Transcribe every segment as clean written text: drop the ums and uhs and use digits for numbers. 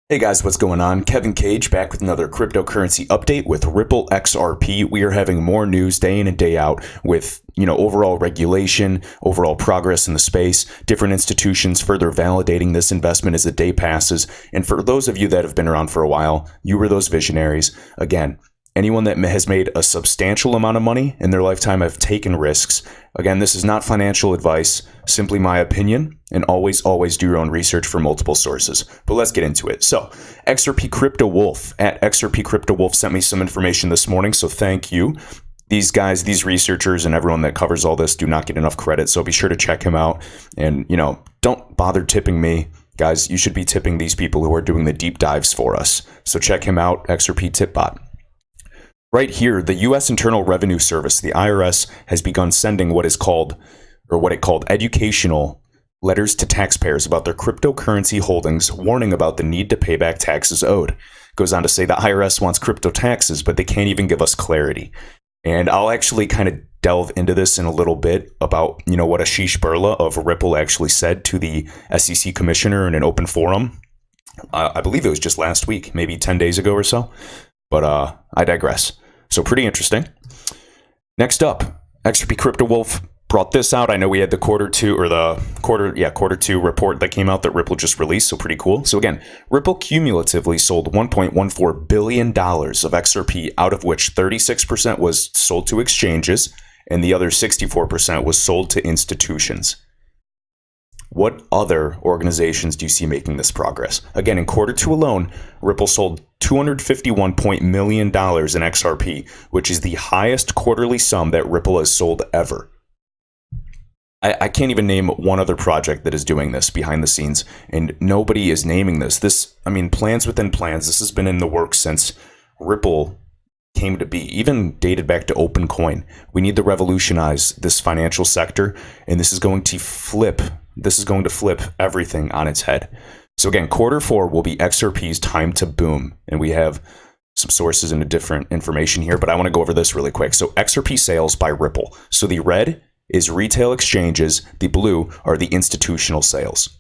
Hey guys, what's going on? Kevin Cage back with another cryptocurrency update with Ripple XRP. We are having more news day in and day out with, overall regulation, overall progress in the space, different institutions further validating this investment as the day passes. And for those of you that have been around for a while, you were those visionaries. Again, anyone that has made a substantial amount of money in their lifetime have taken risks. Again, this is not financial advice, simply my opinion, and always do your own research for multiple sources. But let's get into it. So, XRP Crypto Wolf at XRP Crypto Wolf sent me some information this morning, so thank you. These guys, these researchers, and everyone that covers all this do not get enough credit, so be sure to check him out. And, don't bother tipping me. Guys, you should be tipping these people who are doing the deep dives for us. So check him out, XRP Tipbot. Right here, the U.S. Internal Revenue Service, the IRS, has begun sending what it called educational letters to taxpayers about their cryptocurrency holdings, warning about the need to pay back taxes owed. Goes on to say the IRS wants crypto taxes, but they can't even give us clarity. And I'll actually kind of delve into this in a little bit about, what Ashish Birla of Ripple actually said to the SEC commissioner in an open forum. I believe it was just last week, maybe 10 days ago or so. But I digress. So pretty interesting. Next up, XRP Crypto Wolf brought this out. I know we had the quarter two report that came out that Ripple just released. So pretty cool. So again, Ripple cumulatively sold $1.14 billion of XRP, out of which 36% was sold to exchanges and the other 64% was sold to institutions. What other organizations do you see making this progress? Again, in quarter two alone, Ripple sold $251 million in XRP, which is the highest quarterly sum that Ripple has sold ever. I can't even name one other project that is doing this behind the scenes, and nobody is naming this. Plans within plans. This has been in the works since Ripple came to be, even dated back to OpenCoin. We need to revolutionize this financial sector, and this is going to flip everything on its head. So again, quarter four will be XRP's time to boom. And we have some sources and different information here, but I want to go over this really quick. So XRP Sales by Ripple. So the red is retail exchanges. The blue are the institutional sales.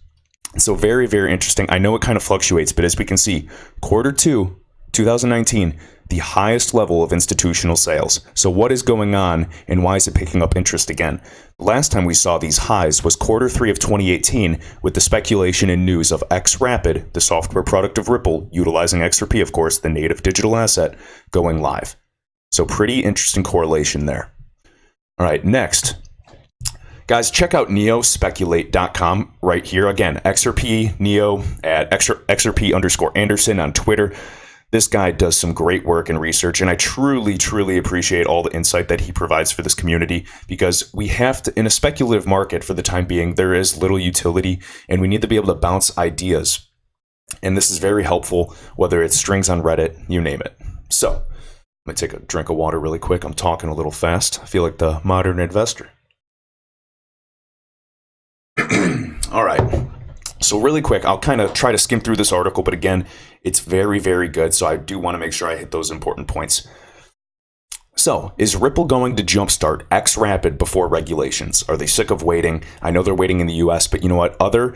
So very, very interesting. I know it kind of fluctuates, but as we can see, quarter two, 2019, the highest level of institutional sales. So what is going on and why is it picking up interest again? The last time we saw these highs was quarter three of 2018 with the speculation and news of XRapid, the software product of Ripple, utilizing XRP, of course, the native digital asset, going live. So pretty interesting correlation there. All right, next. Guys, check out neospeculate.com right here. Again, XRP Neo at XRP_Anderson on Twitter. This guy does some great work and research, and I truly, truly appreciate all the insight that he provides for this community, because we have to, in a speculative market for the time being, there is little utility, and we need to be able to bounce ideas. And this is very helpful, whether it's strings on Reddit, you name it. So, I'm going to take a drink of water really quick. I'm talking a little fast. I feel like the modern investor. All right. So really quick, I'll kind of try to skim through this article, but again, it's very, very good. So I do want to make sure I hit those important points. So is Ripple going to jumpstart xRapid before regulations? Are they sick of waiting? I know they're waiting in the US, but you know what? Other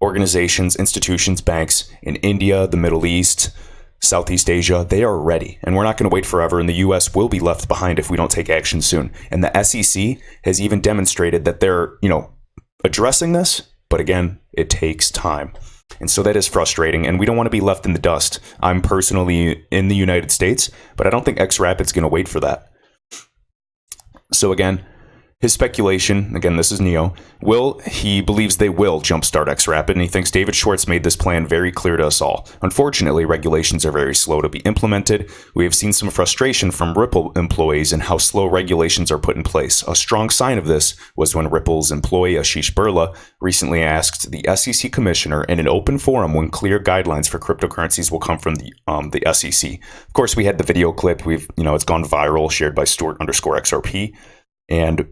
organizations, institutions, banks in India, the Middle East, Southeast Asia, they are ready. And we're not going to wait forever. And the US will be left behind if we don't take action soon. And the SEC has even demonstrated that they're, addressing this. But again, it takes time. And so that is frustrating, and we don't want to be left in the dust. I'm personally in the United States, but I don't think XRapid's going to wait for that. So again, his speculation, again, this is Neo, he believes they will jumpstart xRapid, and he thinks David Schwartz made this plan very clear to us all. Unfortunately, regulations are very slow to be implemented. We have seen some frustration from Ripple employees in how slow regulations are put in place. A strong sign of this was when Ripple's employee Ashish Birla recently asked the SEC commissioner in an open forum when clear guidelines for cryptocurrencies will come from the SEC. Of course, we had the video clip. It's gone viral, shared by Stuart_XRP, and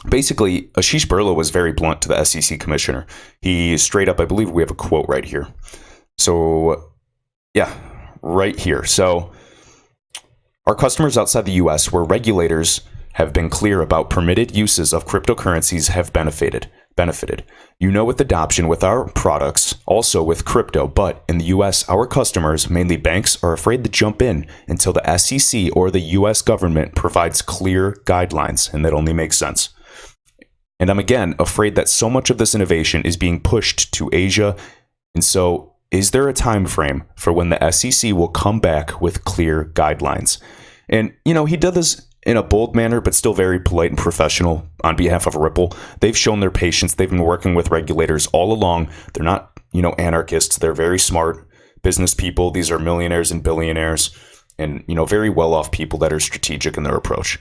basically, Ashish Birla was very blunt to the SEC commissioner. He straight up, I believe we have a quote right here. So, yeah, right here. So, our customers outside the US, where regulators have been clear about permitted uses of cryptocurrencies, have benefited. benefited. With adoption with our products, also with crypto, but in the US, our customers, mainly banks, are afraid to jump in until the SEC or the US government provides clear guidelines, and that only makes sense. And I'm again afraid that so much of this innovation is being pushed to Asia. And so, is there a time frame for when the SEC will come back with clear guidelines? And, he did this in a bold manner, but still very polite and professional on behalf of Ripple. They've shown their patience. They've been working with regulators all along. They're not, anarchists. They're very smart business people. These are millionaires and billionaires and, very well-off people that are strategic in their approach.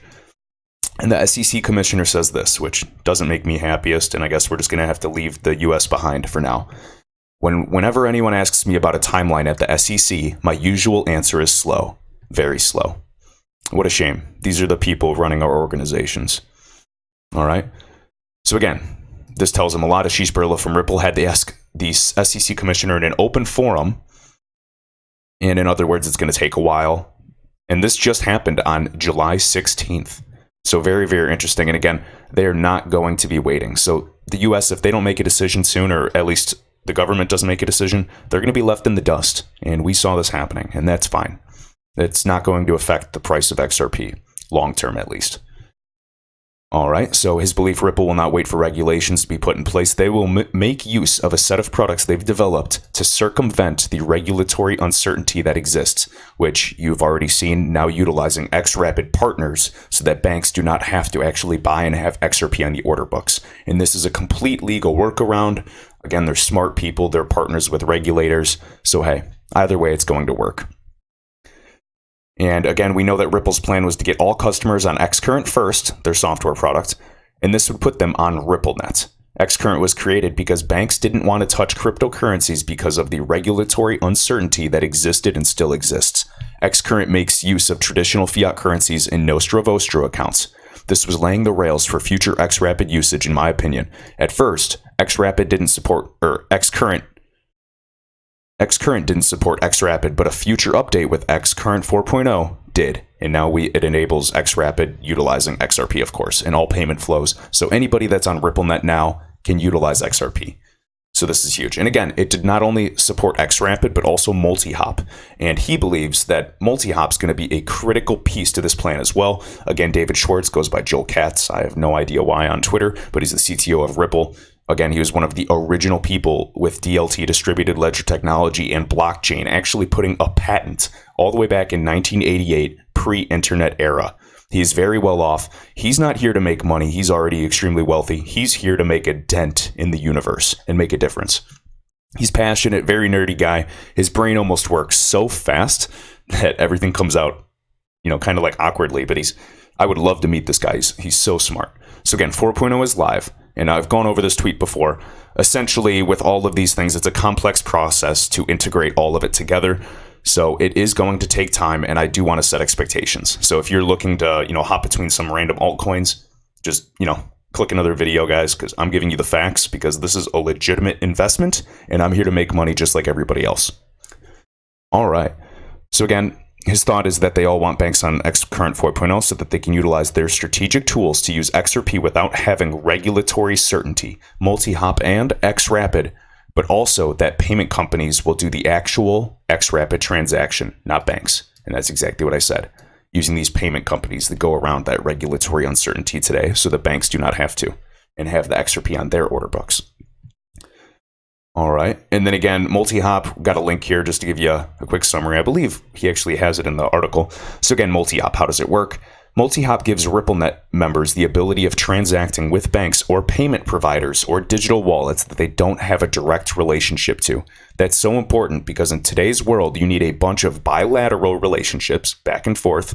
And the SEC commissioner says this, which doesn't make me happiest, and I guess we're just going to have to leave the US behind for now. Whenever anyone asks me about a timeline at the SEC, my usual answer is slow, very slow. What a shame. These are the people running our organizations. All right. So again, this tells him a lot. Ashish Birla from Ripple had to ask the SEC commissioner in an open forum. And in other words, it's going to take a while. And this just happened on July 16th. So very, very interesting. And again, they're not going to be waiting. So the US, if they don't make a decision soon, or at least the government doesn't make a decision, they're going to be left in the dust. And we saw this happening, and that's fine. It's not going to affect the price of XRP, long term at least. All right, so his belief, Ripple will not wait for regulations to be put in place. They will make use of a set of products they've developed to circumvent the regulatory uncertainty that exists, which you've already seen now utilizing xRapid partners so that banks do not have to actually buy and have XRP on the order books. And this is a complete legal workaround. Again, they're smart people. They're partners with regulators. So hey, either way, it's going to work. And again, we know that Ripple's plan was to get all customers on xCurrent first, their software product, and this would put them on RippleNet. xCurrent was created because banks didn't want to touch cryptocurrencies because of the regulatory uncertainty that existed and still exists. xCurrent makes use of traditional fiat currencies in Nostro Vostro accounts. This was laying the rails for future xRapid usage, in my opinion. At first, xRapid didn't support, or xCurrent didn't support xRapid, but a future update with xCurrent 4.0 did. And now it enables xRapid utilizing XRP, of course, in all payment flows. So anybody that's on RippleNet now can utilize XRP. So this is huge. And again, it did not only support xRapid, but also multi-hop. And he believes that multi-hop is going to be a critical piece to this plan as well. Again, David Schwartz goes by Joel Katz. I have no idea why on Twitter, but he's the CTO of Ripple. Again, he was one of the original people with DLT, distributed ledger technology, and blockchain, actually putting a patent all the way back in 1988, pre-internet era. He is very well off. He's not here to make money. He's already extremely wealthy. He's here to make a dent in the universe and make a difference. He's passionate, very nerdy guy. His brain almost works so fast that everything comes out, kind of like awkwardly, but I would love to meet this guy. He's so smart. So again, 4.0 is live. And I've gone over this tweet before. Essentially, with all of these things, it's a complex process to integrate all of it together. So it is going to take time, and I do want to set expectations. So if you're looking to, hop between some random altcoins, just, click another video, guys, because I'm giving you the facts, because this is a legitimate investment, and I'm here to make money just like everybody else. All right. So again, his thought is that they all want banks on xCurrent 4.0 so that they can utilize their strategic tools to use XRP without having regulatory certainty, multi-hop and xRapid, but also that payment companies will do the actual xRapid transaction, not banks. And that's exactly what I said, using these payment companies that go around that regulatory uncertainty today so that banks do not have to and have the XRP on their order books. All right. And then again, multi-hop, got a link here just to give you a quick summary. I believe he actually has it in the article. So again, multi-hop, how does it work? Multi-hop gives RippleNet members the ability of transacting with banks or payment providers or digital wallets that they don't have a direct relationship to. That's so important because in today's world, you need a bunch of bilateral relationships back and forth,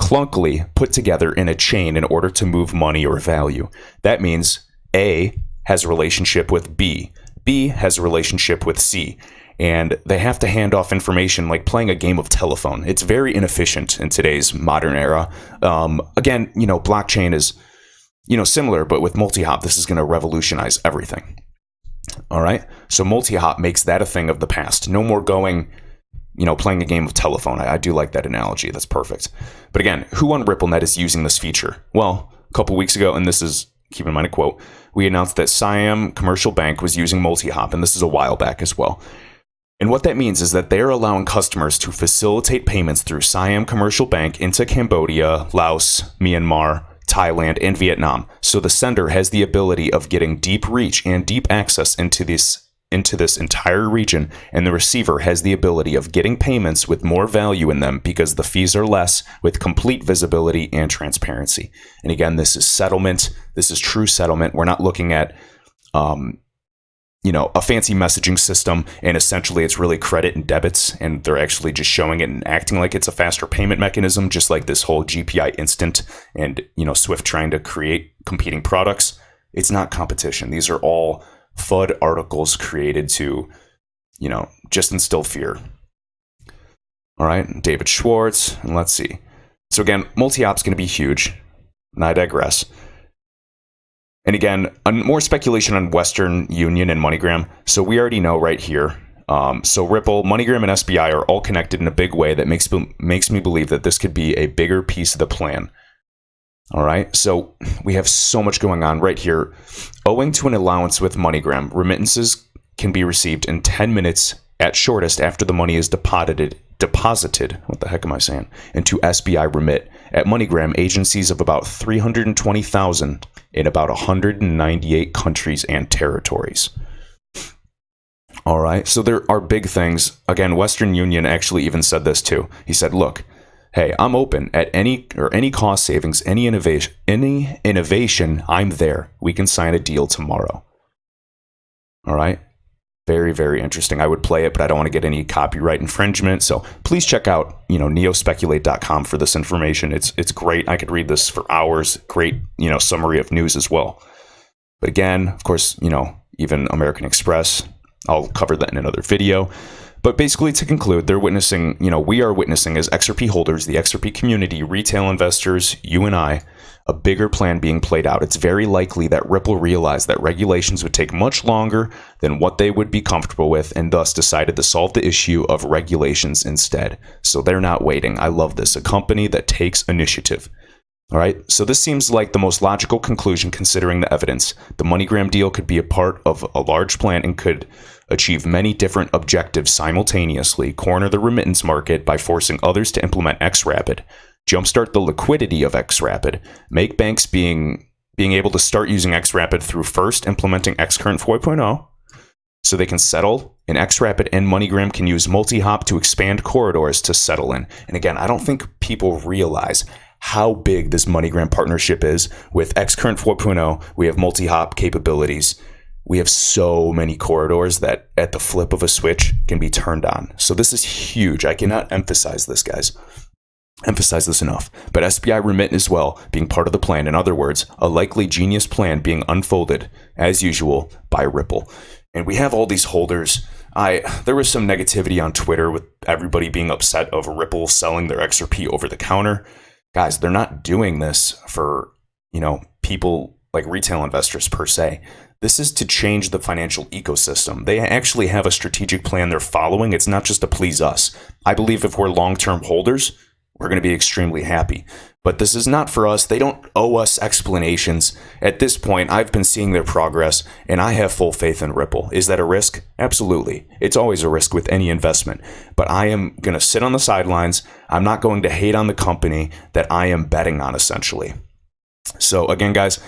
clunkily put together in a chain in order to move money or value. That means A has a relationship with B. B has a relationship with C, and they have to hand off information like playing a game of telephone. It's very inefficient in today's modern era. Again, blockchain is, similar, but with multi-hop, this is going to revolutionize everything. All right. So multi-hop makes that a thing of the past. No more going, playing a game of telephone. I do like that analogy. That's perfect. But again, who on RippleNet is using this feature? Well, a couple weeks ago, and this is keep in mind a quote, we announced that Siam Commercial Bank was using multi-hop, and this is a while back as well. And what that means is that they're allowing customers to facilitate payments through Siam Commercial Bank into Cambodia, Laos, Myanmar, Thailand, and Vietnam. So the sender has the ability of getting deep reach and deep access into this entire region, and the receiver has the ability of getting payments with more value in them because the fees are less, with complete visibility and transparency. And again, this is settlement. This is true settlement. We're not looking at a fancy messaging system, and essentially it's really credit and debits, and they're actually just showing it and acting like it's a faster payment mechanism, just like this whole GPI instant and Swift trying to create competing products. It's not competition. These are all FUD articles created to just instill fear. All right, David Schwartz, and let's see. So again, multi-op's going to be huge, and I digress. And again, more speculation on Western Union and MoneyGram. So we already know right here. So Ripple, MoneyGram, and SBI are all connected in a big way that makes me believe that this could be a bigger piece of the plan. All right, so we have so much going on right here. Owing to an allowance with MoneyGram, remittances can be received in 10 minutes at shortest after the money is deposited, what the heck am I saying, into SBI Remit. At MoneyGram, agencies of about 320,000 in about 198 countries and territories. All right, so there are big things. Again, Western Union actually even said this too. He said, look, hey, I'm open at any cost savings, any innovation, I'm there. We can sign a deal tomorrow. All right. Very, very interesting. I would play it, but I don't want to get any copyright infringement. So please check out, neospeculate.com for this information. It's great. I could read this for hours. Great, summary of news as well. But again, of course, even American Express, I'll cover that in another video. But basically, to conclude, we are witnessing as XRP holders, the XRP community, retail investors, you and I, a bigger plan being played out. It's very likely that Ripple realized that regulations would take much longer than what they would be comfortable with, and thus decided to solve the issue of regulations instead. So they're not waiting. I love this. A company that takes initiative. All right, so this seems like the most logical conclusion considering the evidence. The MoneyGram deal could be a part of a large plan and could achieve many different objectives simultaneously: corner the remittance market by forcing others to implement xRapid, jumpstart the liquidity of xRapid, make banks being able to start using xRapid through first implementing xCurrent 4.0 so they can settle, and xRapid and MoneyGram can use multi-hop to expand corridors to settle in. And again, I don't think people realize how big this MoneyGram partnership is. With xCurrent 4.0, we have multi-hop capabilities. We have so many corridors that at the flip of a switch can be turned on. So this is huge. I cannot emphasize this, guys. Emphasize this enough. But SBI Remit as well being part of the plan. In other words, a likely genius plan being unfolded, as usual, by Ripple. And we have all these holders. There was some negativity on Twitter with everybody being upset of Ripple selling their XRP over the counter. Guys, they're not doing this for, people like retail investors per se. This is to change the financial ecosystem. They actually have a strategic plan they're following. It's not just to please us. I believe if we're long-term holders, we're going to be extremely happy. But this is not for us. They don't owe us explanations. At this point, I've been seeing their progress, and I have full faith in Ripple. Is that a risk? Absolutely. It's always a risk with any investment. But I am going to sit on the sidelines. I'm not going to hate on the company that I am betting on, essentially. So again, guys,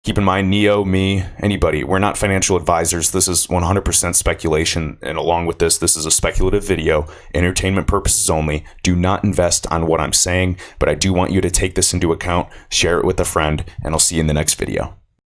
keep in mind, Neo, me, anybody, we're not financial advisors. This is 100% speculation. And along with this is a speculative video, entertainment purposes only. Do not invest on what I'm saying, but I do want you to take this into account, share it with a friend, and I'll see you in the next video.